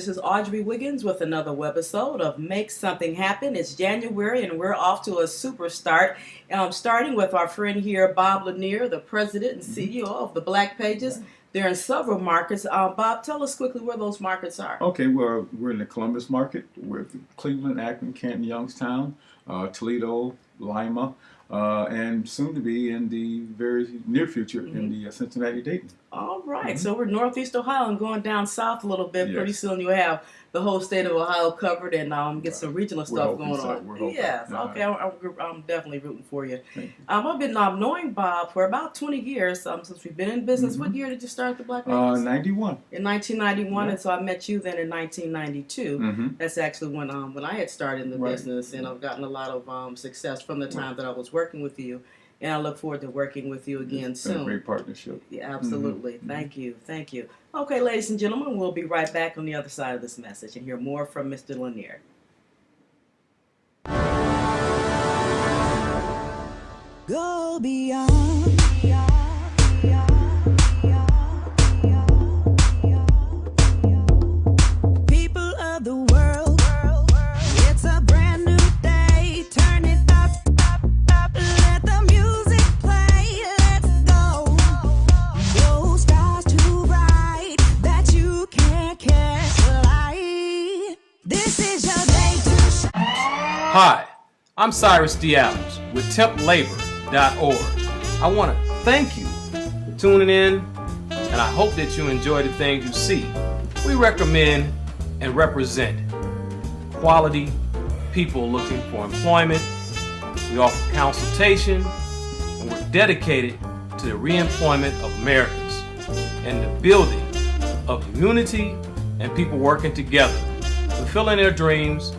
This is Audrey Wiggins with another webisode of Make Something Happen. It's January and we're off to a super start. Starting with our friend here, Bob Lanier, the president and CEO of the Black Pages. They're in several markets. Bob, tell us quickly where those markets are. Okay, well, we're in the Columbus market. We're Cleveland, Akron, Canton, Youngstown, Toledo, Lima, and soon to be in the very near future in the Cincinnati, Dayton. All right, so we're Northeast Ohio and going down south a little bit. Yes. Pretty soon you'll have the whole state of Ohio covered and get some regional stuff going on. Yes, okay, I'm definitely rooting for you. I've been knowing Bob for about 20 years since we've been in business. What year did you start the Black Pages? 91. In 1991, Yeah. and so I met you then in 1992. That's actually when I had started in the business, and I've gotten a lot of success from the time that I was working with you. And I look forward to working with you again soon. Been a great partnership. Yeah, absolutely. Thank you. Thank you. Okay, ladies and gentlemen, we'll be right back on the other side of this message and hear more from Mr. Lanier. Go beyond. People of the world, it's a brand new day. Turn it up, up, let the music play. Let's go. Your stars too bright that you can't catch the light. This is your day to shine. Hi, I'm Cyrus D. Adams with TempLabor.org. I want to thank you for tuning in, and I hope that you enjoy the things you see. We recommend and represent quality people looking for employment. We offer consultation, and we're dedicated to the reemployment of Americans and the building of unity and people working together, fulfilling their dreams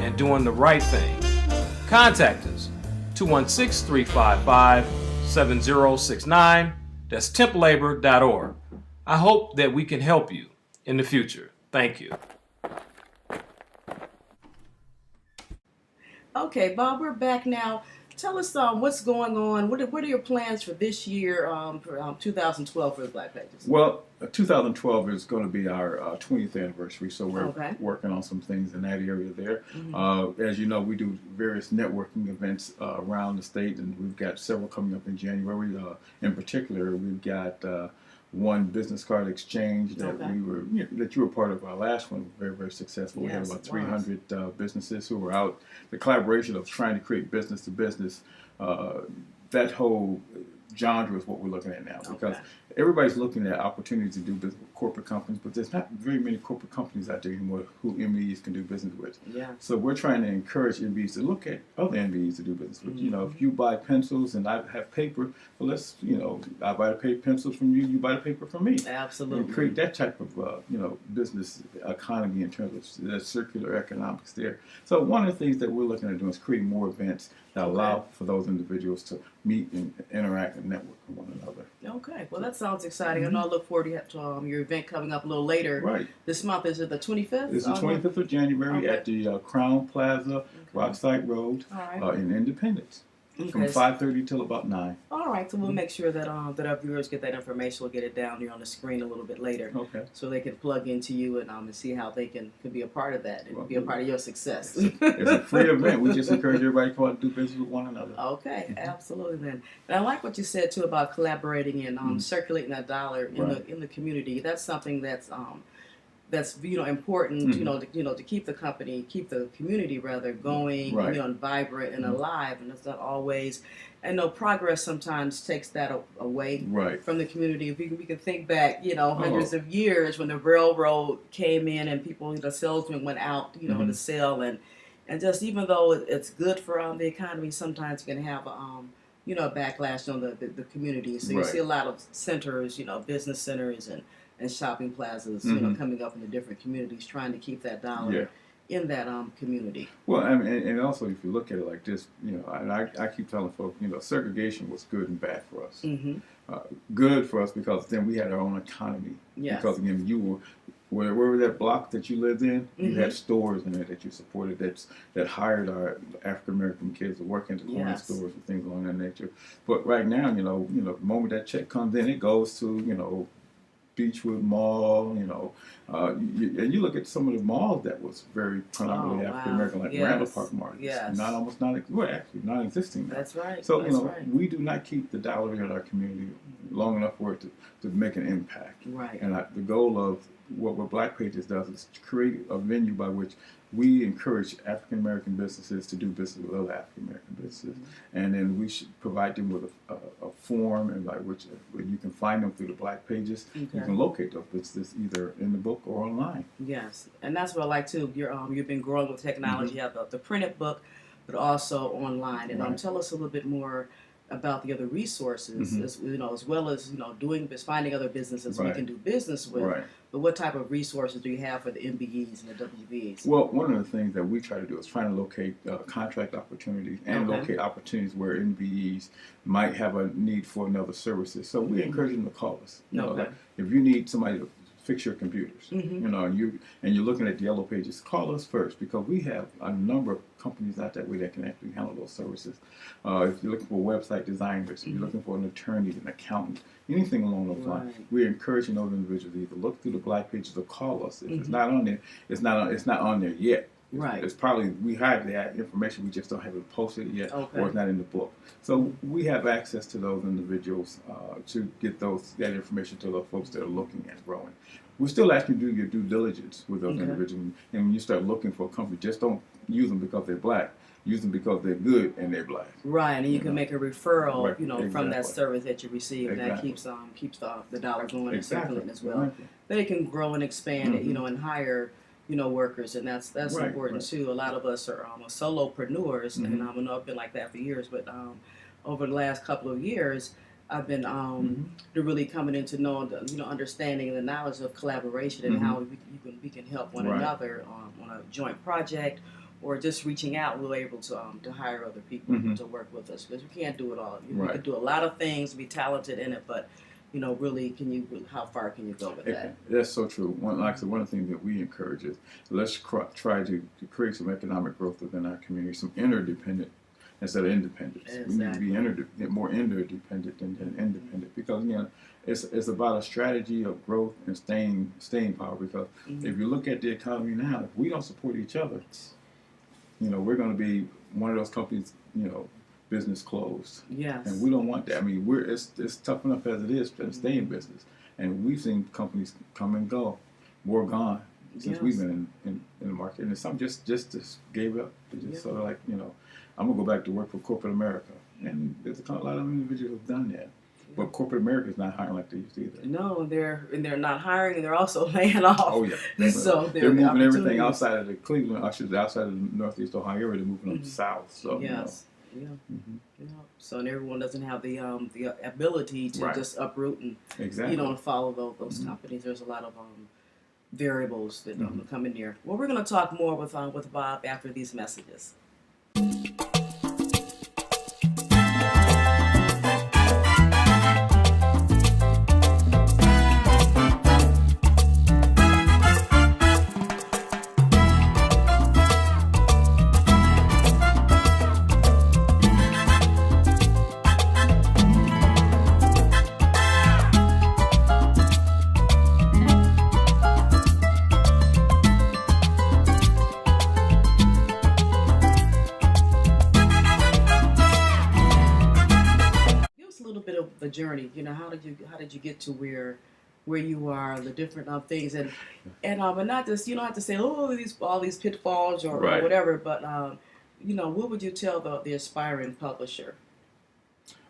and doing the right thing. Contact us, 216-355-7069. That's TempLabor.org. I hope that we can help you in the future. Thank you. Okay, Bob, we're back now. Tell us what's going on. What are your plans for this year, for 2012 for the Black Pages? Well, 2012 is going to be our 20th anniversary, so we're working on some things in that area there. As you know, we do various networking events around the state, and we've got several coming up in January. In particular, we've got one business card exchange that that you were part of our last one, very, very successful. We had about 300 businesses who were out. The collaboration of trying to create business to business, that whole genre is what we're looking at now, because everybody's looking at opportunities to do business with corporate companies, but there's not very many corporate companies out there anymore who MBEs can do business with. So we're trying to encourage MBEs to look at other MBEs to do business with. You know, if you buy pencils and I have paper, well, let's, I buy the pencils from you, you buy the paper from me. Absolutely. And create that type of, business economy in terms of circular economics there. So one of the things that we're looking at doing is creating more events that allow for those individuals to meet and interact and network with one another. Okay, well that sounds exciting. I know I look forward to your event coming up a little later this month. Is it the 25th? It's the 25th of January at the Crown Plaza, Rockside Road in Independence. From 5:30 till about 9. All right, so we'll make sure that that our viewers get that information. We'll get it down here on the screen a little bit later, so they can plug into you and see how they can be a part of that and be a part of your success. It's a free event. We just encourage everybody to come out and do business with one another. Okay, absolutely. Then, and I like what you said too about collaborating and circulating that dollar in the community. That's something that's important, to keep the company, keep the community rather going, and vibrant and alive. And it's not always, I know progress sometimes takes that away from the community. We can think back, hundreds of years when the railroad came in and people, the salesmen went out, to sell, and just even though it's good for the economy, sometimes it can have a backlash on the community. So you see a lot of centers, business centers and shopping plazas, coming up in the different communities, trying to keep that dollar in that community. Well, I mean, and also if you look at it like this, and I keep telling folks, segregation was good and bad for us. Good for us because then we had our own economy. Because again, you were wherever that block that you lived in, you had stores in there that you supported that hired our African American kids to work in the corner stores and things along that nature. But right now, the moment that check comes in, it goes to Beechwood Mall, and you look at some of the malls that was very predominantly African American, like Randall Park Market. Yes. Actually non-existing now. That's right. So, right. we do not keep the dollar in our community long enough for it to make an impact. Right. And the goal of what Black Pages does is to create a venue by which we encourage African American businesses to do business with other African American businesses, and then we should provide them with a form, and by which you can find them through the Black Pages. Okay. You can locate those businesses either in the book or online. Yes, and that's what I like too. You've been growing with technology. You have the printed book, but also online. And tell us a little bit more about the other resources, as well as finding other businesses we can do business with. Right. But what type of resources do you have for the MBEs and the WBEs? Well, one of the things that we try to do is try to locate contract opportunities and locate opportunities where MBEs might have a need for another services. So we encourage them to call us. Like if you need somebody to fix your computers, and you're looking at the Yellow Pages, call us first, because we have a number of companies out that way that can actually handle those services. If you're looking for website designers, if you're looking for an attorney, an accountant, anything along those lines, we're encouraging those individuals to either look through the Black Pages or call us. If it's not on there, it's not on there yet. Right. It's probably, we have that information, we just don't have it posted yet, or it's not in the book. So we have access to those individuals to get that information to those folks that are looking at growing. We're still asking you to do your due diligence with those individuals. And when you start looking for a company, just don't use them because they're Black. Use them because they're good and they're Black. Right, and you can make a referral, from that service that you receive, and that keeps the dollar going and circulating as well. Then it can grow and expand, and hire workers, and that's important too. A lot of us are solopreneurs, and I know I've been like that for years, but over the last couple of years, I've been really coming into understanding the knowledge of collaboration and how we can help one another on a joint project, or just reaching out. We're able to hire other people to work with us, because we can't do it all. You can do a lot of things, be talented in it, but really, how far can you go with that? That's so true. One of the things that we encourage is let's try to create some economic growth within our community, some interdependent instead of independence. Exactly. We need to be more interdependent than independent, because it's about a strategy of growth and staying power. Because if you look at the economy now, if we don't support each other, we're going to be one of those companies, business closed. Yes. And we don't want that. I mean, it's tough enough as it is to stay in business. And we've seen companies come and go, more gone since we've been in the market. And some just gave up. Just sort of like, I'm going to go back to work for corporate America. And there's a lot of individuals who have done that. But corporate America is not hiring like they used to either. No, they're not hiring, and they're also laying off. Oh yeah, so they're moving everything outside of the Cleveland, outside of the Northeast Ohio area. They're moving them south. So yes, So and everyone doesn't have the ability to just uproot and follow those companies. There's a lot of variables that come in there. Well, we're going to talk more with Bob after these messages. The journey, how did you get to where you are, the different things, and not just, you don't have to say, all these pitfalls or whatever, but what would you tell the aspiring publisher?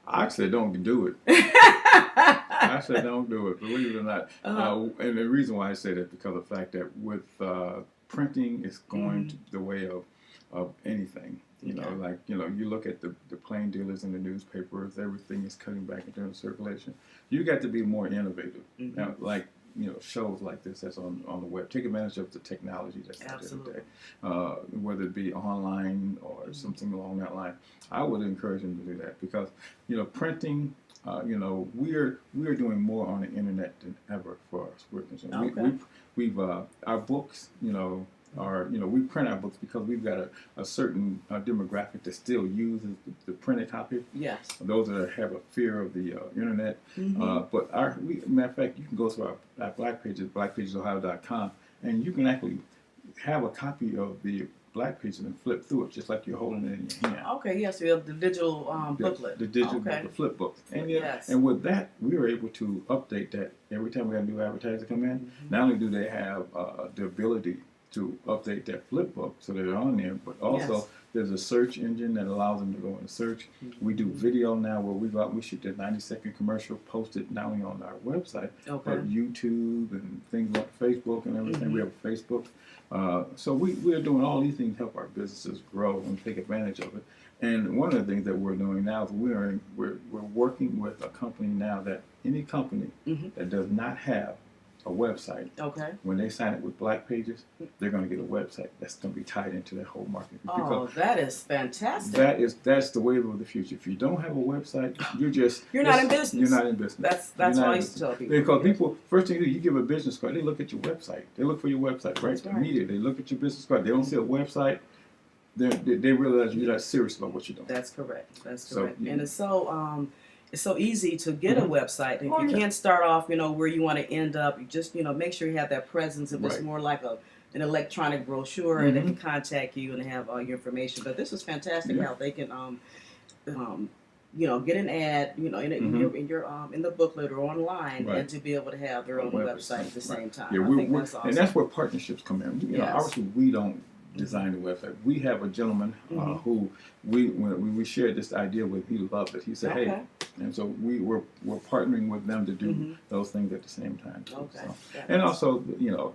I said don't do it. I said don't do it, believe it or not. And the reason why I say that is because of the fact that with printing, it's going the way of anything. You look at the plain dealers in the newspapers, everything is cutting back in terms of circulation. You got to be more innovative. Now, shows like this that's on the web. Take advantage of the technology that's out there today. Whether it be online or something along that line. I would encourage them to do that, because, printing, we're doing more on the internet than ever for us. We're concerned. We've our books, are, we print our books because we've got a certain demographic that still uses the printed copy. Yes. Those that have a fear of the internet. But matter of fact, you can go to our Black pages, blackpagesohio.com, and you can actually have a copy of the Black pages and flip through it just like you're holding it in your hand. Okay, yes, we have the digital booklet. The digital book, the flip book. And, and with that, we were able to update that every time we have a new advertiser come in. Not only do they have the ability to update that flip book so they're on there, but also there's a search engine that allows them to go and search. We do video now where we go out and we shoot that 90-second commercial, post it not only on our website, but YouTube and things like Facebook and everything. We have a Facebook. So we are doing all these things to help our businesses grow and take advantage of it. And one of the things that we're doing now is we're working with a company now that any company that does not have a website, when they sign up with Black Pages, they're going to get a website that's going to be tied into that whole market. Oh, that is fantastic. That's the wave of the future. If you don't have a website, you're not in business. You're not in business. That's what I used to tell people. Because people, first thing you do, you give a business card, they look at your website. They look for your website, right? Immediately, they look at your business card. They don't see a website. They realize you're not serious about what you're doing. That's correct. That's correct. And it's so easy to get a website. If you can't start off, where you want to end up, you just, make sure you have that presence. If it's more like an electronic brochure, and they can contact you and have all your information. But this is fantastic how they can, get an ad, in the booklet or online, and to be able to have their own website at the same time. Yeah, I think that's awesome. And that's where partnerships come in. Obviously we don't design the website. We have a gentleman who when we shared this idea with, he loved it. He said, "Hey," and so we're partnering with them to do those things at the same time. Too, so. And also,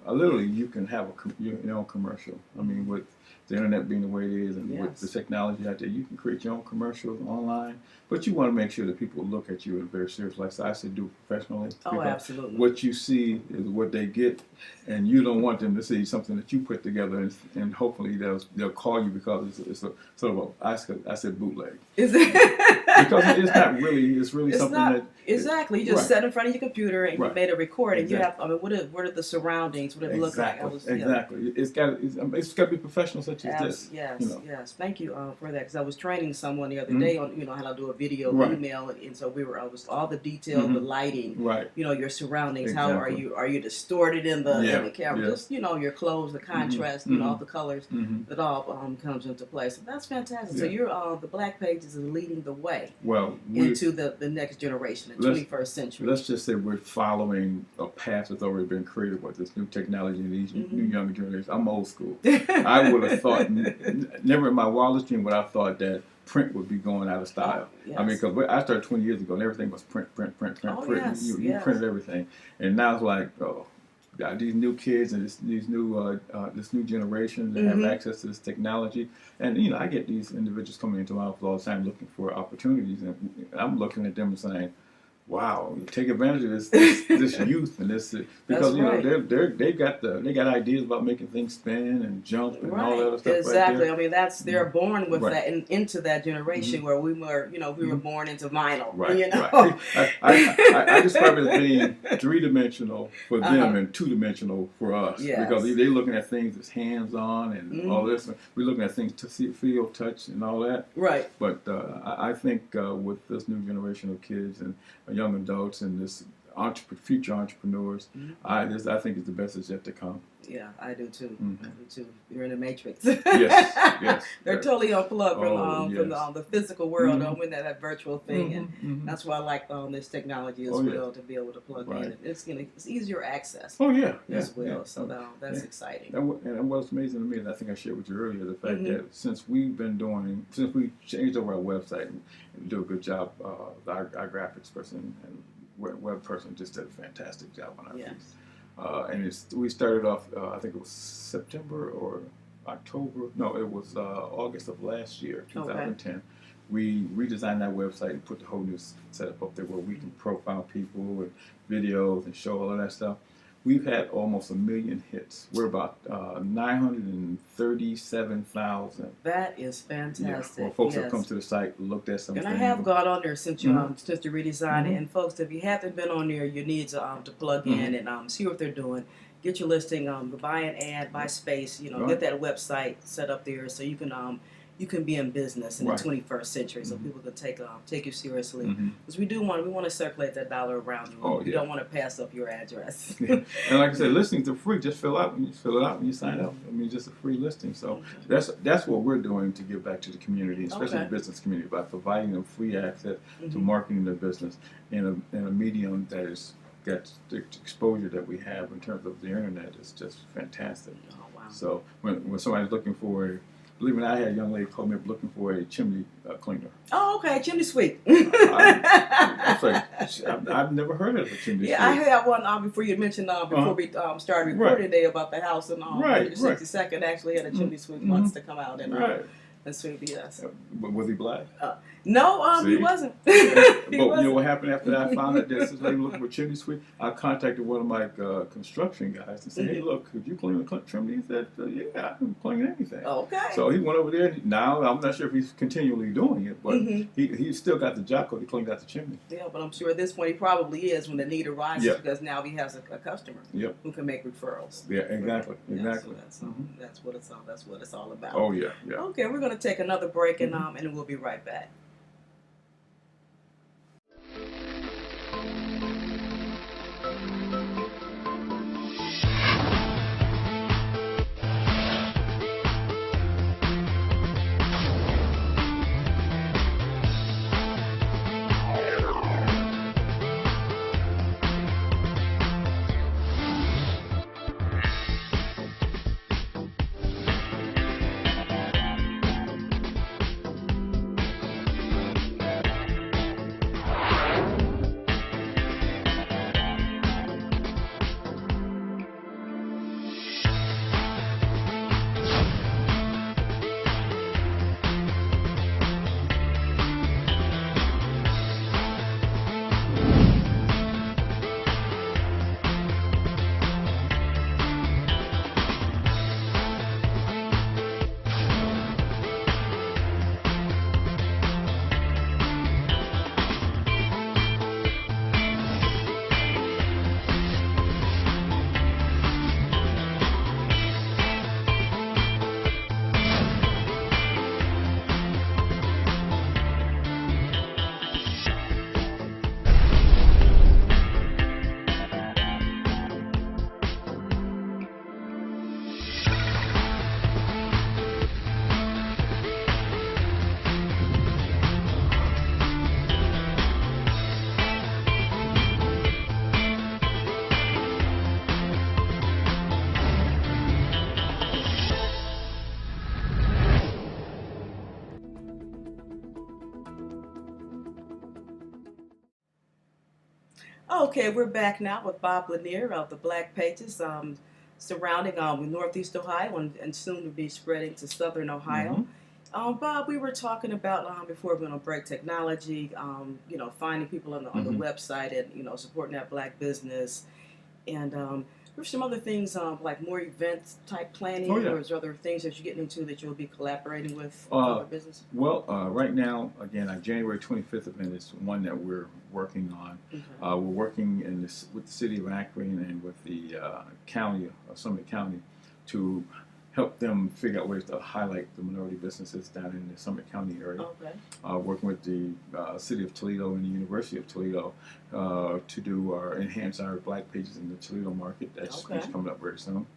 literally, you can have your own commercial. I mean, with the internet being the way it is, and with the technology out there, you can create your own commercials online. But you want to make sure that people look at you in a very serious light. So I said, do it professionally. Oh, absolutely. What you see is what they get, and you don't want them to see something that you put together, and hopefully they'll call you because it's a sort of I said bootleg. Is it? Because it's not really. It's really something that. Exactly. You just sat in front of your computer and you made a recording. You have. I mean, what are the surroundings? What does it look like? Exactly. It's got to be professional such as this. Yes. Thank you for that. Because I was training someone the other day on how to do a video email, and so I was all the detail, the lighting, your surroundings. Exactly. How are you distorted in the camera? Just your clothes, the contrast, all the colors. It all comes into play. So that's fantastic. So you're the Black Pages is leading the way. Well, into the next generation, the 21st century. Let's just say we're following a path that's already been created with this new technology and these new younger generations. I'm old school. I would have thought, never in my wildest dream would I have thought that print would be going out of style. I mean, because I started 20 years ago and everything was print. You printed everything. And now it's like, these new kids and this new generation that have access to this technology, and I get these individuals coming into my office all the time looking for opportunities, and I'm looking at them and saying, "Wow, take advantage of this youth and this because they got ideas about making things spin and jump and all that other stuff." Exactly. I mean, they're born with that and into that generation where we were we were born into vinyl. Right. I describe it as being 3-dimensional for them and 2-dimensional for us because they're looking at things that's hands-on and all this. We're looking at things to see, feel, touch, and all that. Right. But I think with this new generation of kids and young adults and this future entrepreneurs, I think it's the best that's yet to come. Yeah, I do too. I do too. You're in the matrix. Yes. They're totally unplugged from the physical world, when that virtual thing, and that's why I like this technology as well to be able to plug in. It's easier access. As well. So that's exciting. And what's amazing to me, and I think I shared with you earlier, the fact that since we changed over our website and do a good job, our graphics person and web person just did a fantastic job on our piece. And we started off, I think it was September or October. No, it was August of last year, 2010. We redesigned that website and put the whole new setup up there where we can profile people and videos and show all of that stuff. We've had almost 1 million hits. We're about 937,000. That is fantastic. Well, folks have come to the site, looked at some things. And I have got on there since you since you redesigned it. And folks, if you haven't been on there, you need to plug in and see what they're doing. get your listing, buy an ad, buy space, get that website set up there so you can be in business in the 21st century, so people can take you seriously. Because we want to circulate that dollar around you. You don't want to pass up your address. And like I said, listings are free. Just fill it out when you sign up. I mean, just a free listing. So that's what we're doing to give back to the community, especially the business community, by providing them free access to marketing their business in a medium that is got the exposure that we have in terms of the internet is just fantastic. Oh, wow. So when somebody's looking for, believe me, I had a young lady call me up looking for a chimney cleaner. Oh, okay, chimney sweep. I've never heard of a chimney sweep. I had one before you mentioned before we started recording today about the house and 62nd actually had a chimney sweep once to come out and sweep. Yes. Was he black? No, he wasn't. But you know what happened after I found out that this lady looking for chimney sweep? I contacted one of my construction guys and said, "Hey, look, could you clean the chimney?" He said, "Yeah, I can clean anything." Okay. So he went over there. Now I'm not sure if he's continually doing it, but he still got the job because he cleaned out the chimney. Yeah, but I'm sure at this point he probably is when the need arises because now he has a customer who can make referrals. Yeah, exactly. So that's what it's all. That's what it's all about. Oh yeah. Okay, we're going to take another break and we'll be right back. Okay, we're back now with Bob Lanier of the Black Pages, surrounding Northeast Ohio and soon to be spreading to Southern Ohio. Bob, we were talking about before we went on break, technology, finding people on the website and supporting that black business, and there's some other things like more events type planning, or is there other things that you're getting into that you'll be collaborating with other businesses? Well, right now, again, our January 25th event is one that we're working on. We're working with the city of Akron and with the county of Summit County to help them figure out ways to highlight the minority businesses down in the Summit County area. Working with the City of Toledo and the University of Toledo to enhance our black pages in the Toledo market. That's coming up very soon.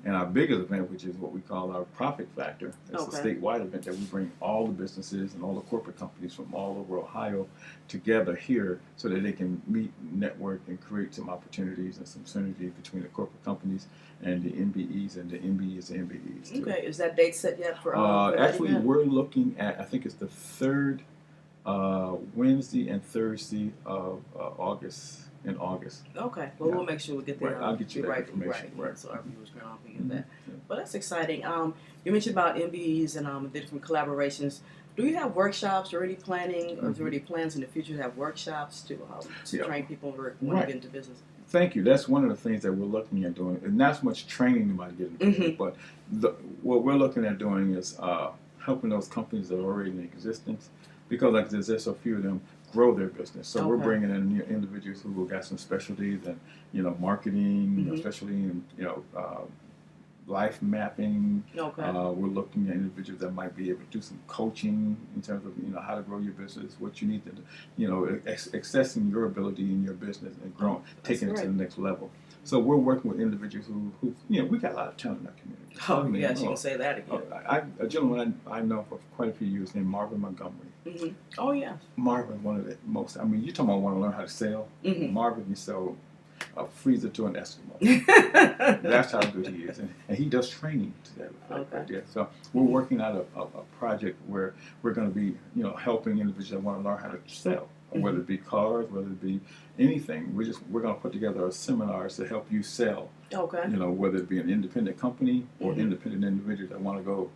And our biggest event, which is what we call our Profit Factor, it's a statewide event that we bring all the businesses and all the corporate companies from all over Ohio together here so that they can meet, network, and create some opportunities and some synergy between the corporate companies and the MBEs and the MBEs and MBEs too. Okay, is that date set yet for actually, we're looking at, I think it's the third Wednesday and Thursday of August. Okay, well, we'll make sure we get there. I'll get you that information. So our viewers can get that. Well, that's exciting. You mentioned about MBEs and the different collaborations. Do you have workshops or any planning, or is there any plans in the future to have workshops to train people who want to get into business? Thank you. That's one of the things that we're looking at doing. And not so much training them to get into business, but what we're looking at doing is helping those companies that are already in existence, because like there's so few of them, grow their business. So we're bringing in individuals who have got some specialties and marketing, especially in life mapping. We're looking at individuals that might be able to do some coaching in terms of how to grow your business, what you need to accessing your ability in your business and growing, taking it to the next level. So we're working with individuals who we got a lot of talent in our community. Oh, yes, you can say that again. A gentleman I know for quite a few years named Marvin Montgomery. Oh, yeah. Marvin, one of the most, you talking about want to learn how to sell. Marvin can sell a freezer to an Eskimo. That's how good he is. And he does training to that effect right there. So we're working out a project where we're going to be, helping individuals that want to learn how to sell. Whether it be cars, whether it be anything, we're going to put together a seminars to help you sell. Whether it be an independent company or independent individuals that want to go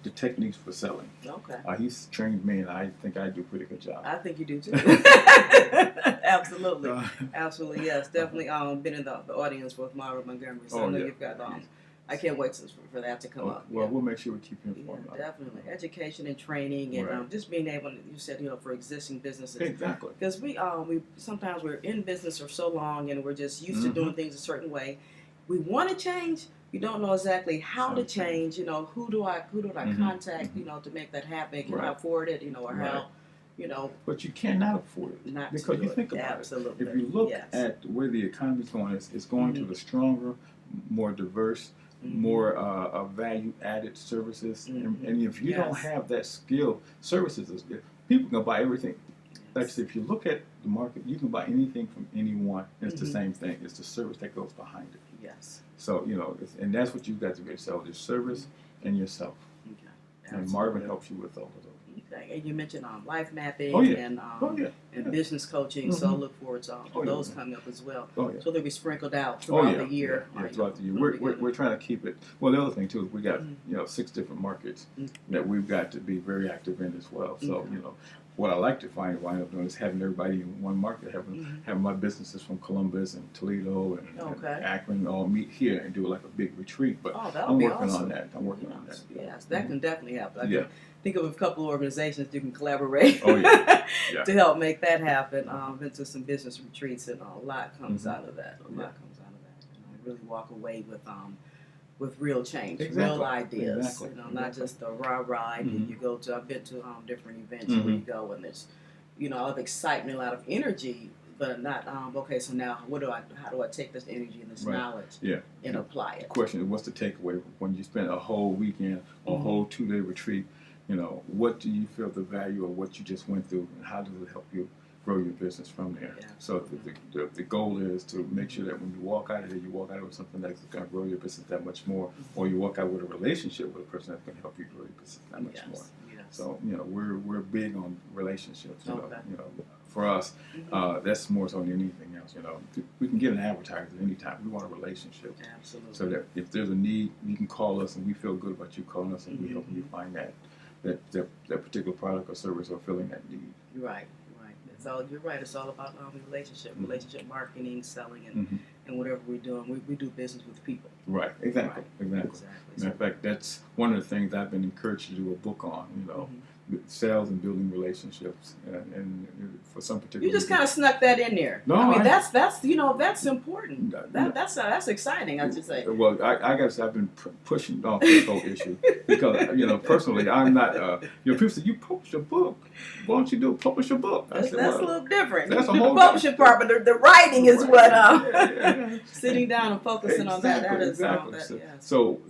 the techniques for selling. He's trained me, and I think I do a pretty good job. I think you do too. Absolutely, absolutely, yes, definitely. Been in the audience with Marvin Montgomery, so I know you've got. I can't wait for that to come up. Well, we'll make sure we keep you informed. Definitely, education and training, and just being able to. You said for existing businesses. Exactly. Because we sometimes we're in business for so long, and we're just used to doing things a certain way. We want to change. We don't know exactly how to change. Who do I contact? To make that happen. Can I afford it? Or how? But you cannot afford it. Because you think about it. If you look at where the economy is going, it's going to the stronger, more diverse, more value-added services. And if you don't have that skill, services, people can buy everything. Like I said, if you look at the market, you can buy anything from anyone. It's the same thing. It's the service that goes behind it. Yes. So, and that's what you've got to be able to sell, your service and yourself. And Marvin helps you with all of those. And you mentioned life mapping and business coaching, so I look forward to those coming up as well. So they'll be sprinkled out throughout the year. Throughout the year. We're trying to keep it. Well, the other thing too is we got 6 different markets that we've got to be very active in as well. So what I like to wind up doing is having everybody in one market, having my businesses from Columbus and Toledo and Akron all meet here and do like a big retreat. But I'm working on that. Yes, that can definitely happen. I can think of a couple of organizations that can collaborate to help make that happen. Been to some business retreats, and a lot comes out of that. A lot comes out of that. Really walk away with real change, real ideas. Not just the rah-rah. You go to. I've been to different events where you go and there's a lot of excitement, a lot of energy, but not so now how do I take this energy and this knowledge and apply it? The question is, what's the takeaway when you spend a whole weekend or a whole 2-day retreat? What do you feel the value of what you just went through, and how does it help you grow your business from there? So the goal is to make sure that when you walk out of there, you walk out with something that's going to grow your business that much more, or you walk out with a relationship with a person that's going to help you grow your business that much more. So we're big on relationships. For us, that's more so than anything else. We can get an advertiser anytime. We want a relationship. Absolutely. So that if there's a need, you can call us, and we feel good about you calling us, and we help you find that particular product or service or filling that need. Right. You're right. It's all about relationship marketing, selling, and whatever we're doing. We do business with people. Right. Exactly. Matter of fact, that's one of the things I've been encouraged to do a book on. Sales and building relationships, and for some particular. You just kind of snuck that in there. No, that's important. That's exciting. I should say. Well, I guess I've been pushing off this whole issue because personally, I'm not. People say you publish a book. Why don't you publish a book? That's a little different. That's the publishing part, but the writing is what. Sitting down and focusing on that. That is exactly. So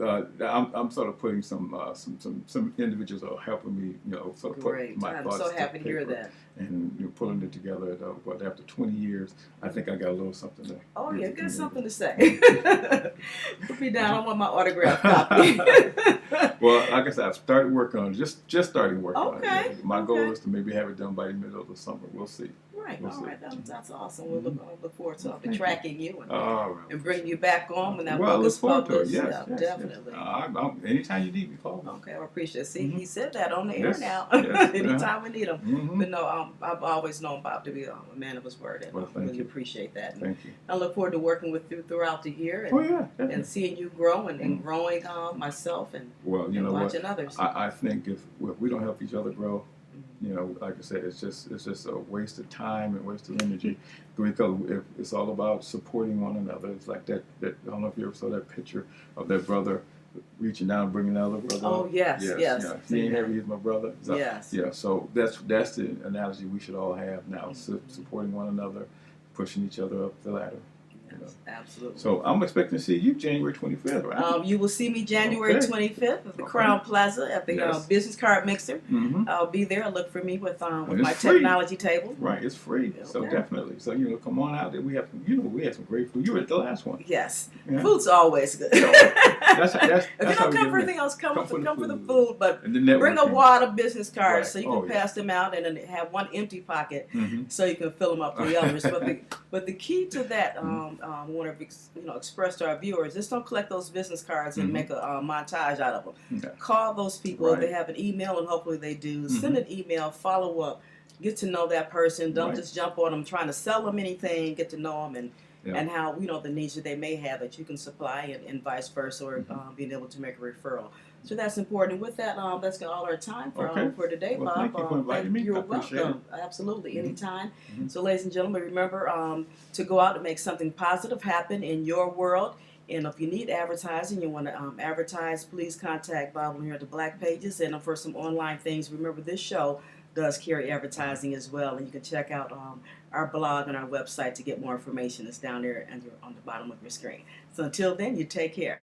I'm sort of putting some individuals are helping me. So great. My I'm thoughts so happy to hear that. And pulling it together. After 20 years, I think I got a little something to. Oh yeah, got something to say. Put me down. I want my autograph copy. Well, like I said, I've started working on it. Just starting working on it. My goal is to maybe have it done by the middle of the summer. We'll see. Right. All right. That's awesome. We'll look forward to tracking you and bringing you back on when that book is published. Yes, definitely. Anytime you need me, call me. Okay, I appreciate it. See, he said that on the air now. Anytime we need him. But no, I've always known Bob to be a man of his word, and I really appreciate that. And thank you. I look forward to working with you throughout the year and seeing you grow and growing myself and watching others. I think if we don't help each other grow, You know, like I said, it's just a waste of time and waste of energy, because it's all about supporting one another. It's like that I don't know if you ever saw that picture of that brother reaching down, bringing another brother. Oh yes. Yeah. He ain't heavy, he's my brother. So, yes. Yeah. So that's the analogy we should all have now: supporting one another, pushing each other up the ladder. Yes, absolutely. So I'm expecting to see you January 25th, right? You will see me January 25th at the Crown Plaza at the business card mixer. I'll be there. Look for me with my technology table. Right, it's free. Okay. So definitely. So come on out there. We have some great food. You were at the last one. Yes, food's always good. That's if you don't come for anything else, come for the food. But bring a wad of business cards so you can pass them out and then have one empty pocket so you can fill them up for the others. But the key to that. I want to express to our viewers, just don't collect those business cards and make a montage out of them. Okay. Call those people if they have an email, and hopefully they do. Send an email, follow up, get to know that person. Don't just jump on them trying to sell them anything. Get to know them and how the needs that they may have that you can supply, and vice versa, or being able to make a referral. So that's important. And with that, that's all our time for today, well, Bob. Thank you for inviting me. You're welcome. Absolutely, anytime. So, ladies and gentlemen, remember to go out and make something positive happen in your world. And if you need advertising, you want to advertise, please contact Bob here at the Black Pages. And for some online things, remember this show does carry advertising as well. And you can check out our blog and our website to get more information. It's down there on the bottom of your screen. So until then, you take care.